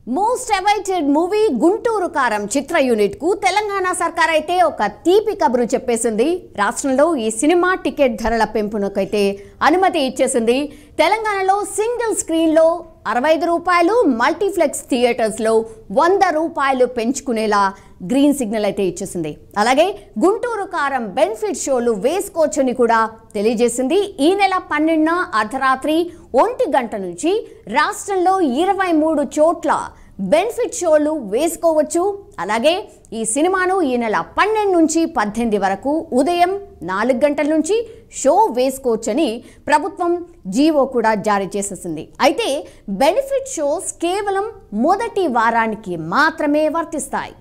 Most awaited movie Guntur కారం చిత్ర unit కు తెలంగాణ సర్కార్ అయితే ఒక తీపి కబురు చెప్పేసింది. రాష్ట్రంలో ఈ సినిమా టికెట్ ధరల పెంపునకైతే అనుమతి ఇచ్చేసింది. తెలంగాణలో సింగిల్ స్క్రీన్ లో 65 రూపాయలు, మల్టీప్లెక్స్ థియేటర్స్ లో 100 రూపాయలు పెంచుకునేలా గ్రీన్ సిగ్నల్ అయితే ఇచ్చేసింది. అలాగే గుంటూరు కారం బెనిఫిట్ షోలు వేసుకోవచ్చని కూడా తెలియజేసింది. ఈ నెల 12న అర్ధరాత్రి 1 గంట నుంచి రాష్ట్రంలో 23 చోట్ల బెనిఫిట్ షోలు వేసుకోవచ్చు. అలాగే ఈ సినిమాను ఈ నెల 12 నుంచి 18 వరకు ఉదయం 4 గంటల నుంచి షో వేసుకోవచ్చని ప్రభుత్వం జీవో కూడా జారీ చేసేసింది. అయితే బెనిఫిట్ షోస్ కేవలం మొదటి వారానికి మాత్రమే వర్తిస్తాయి.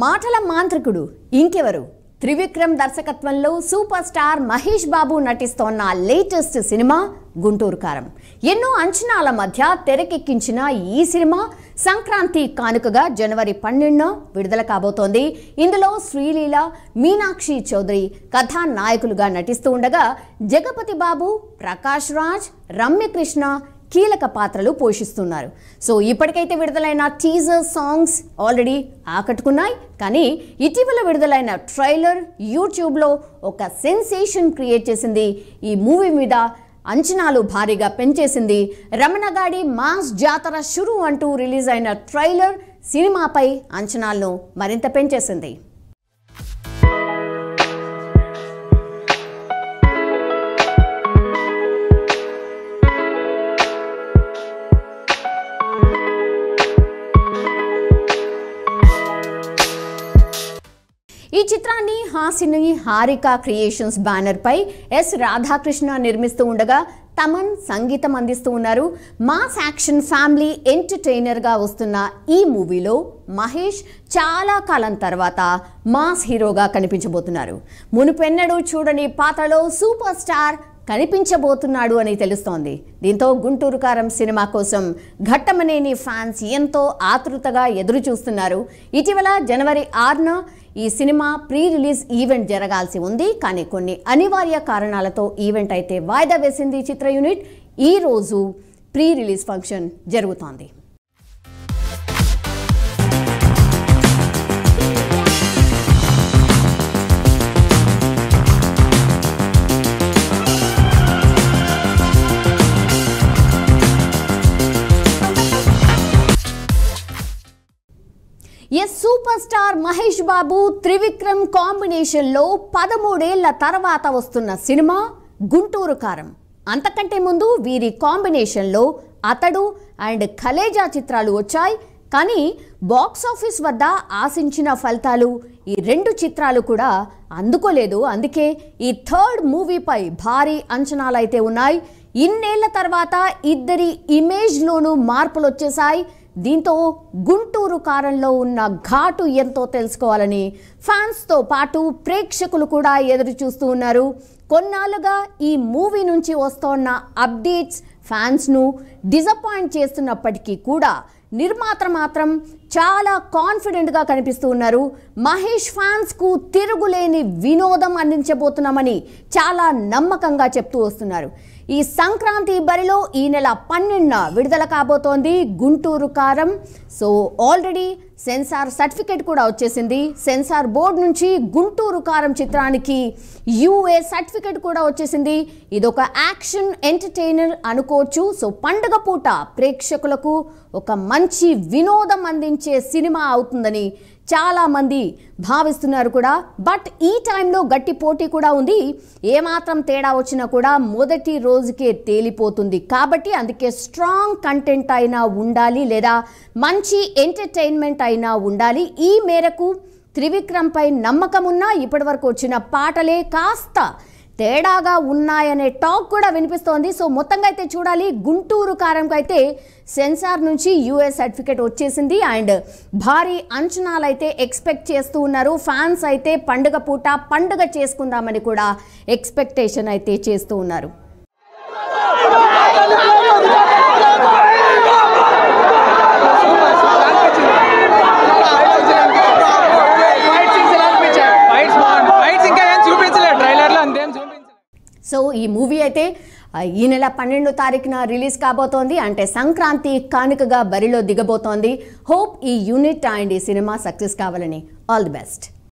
మాటల మాంత్రికుడు ఇంకెవరు? త్రివిక్రమ్ దర్శకత్వంలో super star Mahesh Babu నటిస్తోన్న latest cinema Guntur కారం. ఎన్నో అంచనాల మధ్య తెరకెక్కించిన ఈ సినిమా సంక్రాంతి కానుకగా జనవరి 12న విడుదల కాబోతోంది. ఇందులో శ్రీలీల, మీనాక్షి చౌదరి కథానాయకులుగా నటిస్తూ ఉండగా జగపతి బాబు, ప్రకాష్ రాజ్, రమ్యకృష్ణ కీలక పాత్రలు పోషిస్తున్నారు. సో ఇప్పటికైతే విడుదలైన టీజర్ సాంగ్స్ ఆల్రెడీ ఆకట్టుకున్నాయి. కానీ ఇటీవల విడుదలైన ట్రైలర్ యూట్యూబ్లో ఒక సెన్సేషన్ క్రియేట్ చేసింది. ఈ మూవీ మీద అంచనాలు భారీగా పెంచేసింది. రమణగాడి మాస్ జాతర షురు అంటూ రిలీజ్ అయిన ట్రైలర్ సినిమాపై అంచనాలను మరింత పెంచేసింది. ఈ చిత్రాన్ని హాసిని హారిక క్రియేషన్స్ బ్యానర్ పై ఎస్ రాధాకృష్ణ నిర్మిస్తూ ఉండగా తమన్ సంగీతం అందిస్తూ ఉన్నారు. మాస్ యాక్షన్ ఫ్యామిలీ ఎంటర్టైనర్ గా వస్తున్న ఈ మూవీలో మహేష్ చాలా కాలం తర్వాత మాస్ హీరోగా కనిపించబోతున్నారు. మునుపెన్నడూ చూడని పాత్రలో సూపర్ స్టార్ కనిపించబోతున్నాడు అని తెలుస్తోంది. దీంతో గుంటూరు కారం సినిమా కోసం ఘట్టమనేని ఫ్యాన్స్ ఎంతో ఆతృతగా ఎదురు చూస్తున్నారు. ఇటీవల జనవరి 6న ఈ సినిమా ప్రీ రిలీజ్ ఈవెంట్ జరగాల్సి ఉంది. కానీ కొన్ని అనివార్య కారణాలతో ఈవెంట్ అయితే వాయిదా వేసింది చిత్ర యూనిట్. ఈ రోజు ప్రీ రిలీజ్ ఫంక్షన్ జరుగుతోంది. సూపర్ స్టార్ మహేష్ బాబు త్రివిక్రమ్ కాంబినేషన్లో 13 ఏళ్ల తర్వాత వస్తున్న సినిమా గుంటూరు కారం. అంతకంటే ముందు వీరి కాంబినేషన్లో అతడు అండ్ కలేజా చిత్రాలు వచ్చాయి. కానీ బాక్సాఫీస్ వద్ద ఆశించిన ఫలితాలు ఈ 2 చిత్రాలు కూడా అందుకోలేదు. అందుకే ఈ థర్డ్ మూవీపై భారీ అంచనాలు అయితే ఉన్నాయి. ఇన్నేళ్ల తర్వాత ఇద్దరి ఇమేజ్లోనూ మార్పులు వచ్చేసాయి. దీంతో గుంటూరు కారంలో ఉన్న ఘాటు ఎంతో తెలుసుకోవాలని ఫ్యాన్స్తో పాటు ప్రేక్షకులు కూడా ఎదురు చూస్తూ ఉన్నారు. కొన్నాళ్ళుగా ఈ మూవీ నుంచి వస్తోన్న అప్డేట్స్ ఫ్యాన్స్ను డిసప్పాయింట్ చేస్తున్నప్పటికీ కూడా నిర్మాత మాత్రం చాలా కాన్ఫిడెంట్గా కనిపిస్తూ ఉన్నారు. మహేష్ ఫ్యాన్స్కు తిరుగులేని వినోదం అందించబోతున్నామని చాలా నమ్మకంగా చెప్తూ వస్తున్నారు. ఈ సంక్రాంతి బరిలో ఈ నెల 12న విడుదల కాబోతోంది గుంటూరు కారం. సో ఆల్రెడీ సెన్సార్ సర్టిఫికేట్ కూడా వచ్చేసింది. సెన్సార్ బోర్డు నుంచి గుంటూరు కారం చిత్రానికి యూఏ సర్టిఫికేట్ కూడా వచ్చేసింది. ఇదొక యాక్షన్ ఎంటర్టైనర్ అనుకోవచ్చు. సో పండుగ పూట ప్రేక్షకులకు ఒక మంచి వినోదం అందించే సినిమా అవుతుందని చాలా మంది భావిస్తున్నారు కూడా. బట్ ఈ టైంలో గట్టి పోటీ కూడా ఉంది. ఏమాత్రం తేడా వచ్చినా కూడా మొదటి రోజుకే తేలిపోతుంది. కాబట్టి అందుకే స్ట్రాంగ్ కంటెంట్ అయినా ఉండాలి, లేదా మంచి ఎంటర్టైన్మెంట్ అయినా ఉండాలి. ఈ మేరకు త్రివిక్రమ్ పై నమ్మకం ఉన్నా ఇప్పటివరకు వచ్చిన పాటలే కాస్త తేడాగా ఉన్నాయనే టాక్ కూడా వినిపిస్తోంది. సో మొత్తంగా అయితే చూడాలి. గుంటూరు కారంకు అయితే సెన్సార్ నుంచి యూఎస్ సర్టిఫికేట్ వచ్చేసింది అండ్ భారీ అంచనాలు అయితే ఎక్స్పెక్ట్ చేస్తూ ఉన్నారు. ఫ్యాన్స్ అయితే పండుగ పూట పండుగ చేసుకుందామని కూడా ఎక్స్పెక్టేషన్ అయితే చేస్తూ ఉన్నారు. సో ఈ మూవీ అయితే ఈ నెల 12వ తారీఖున రిలీజ్ కాబోతోంది. అంటే సంక్రాంతి కానుకగా బరిలో దిగబోతోంది. హోప్ ఈ యూనిట్ అండ్ ఈ సినిమా సక్సెస్ కావాలని. All the best.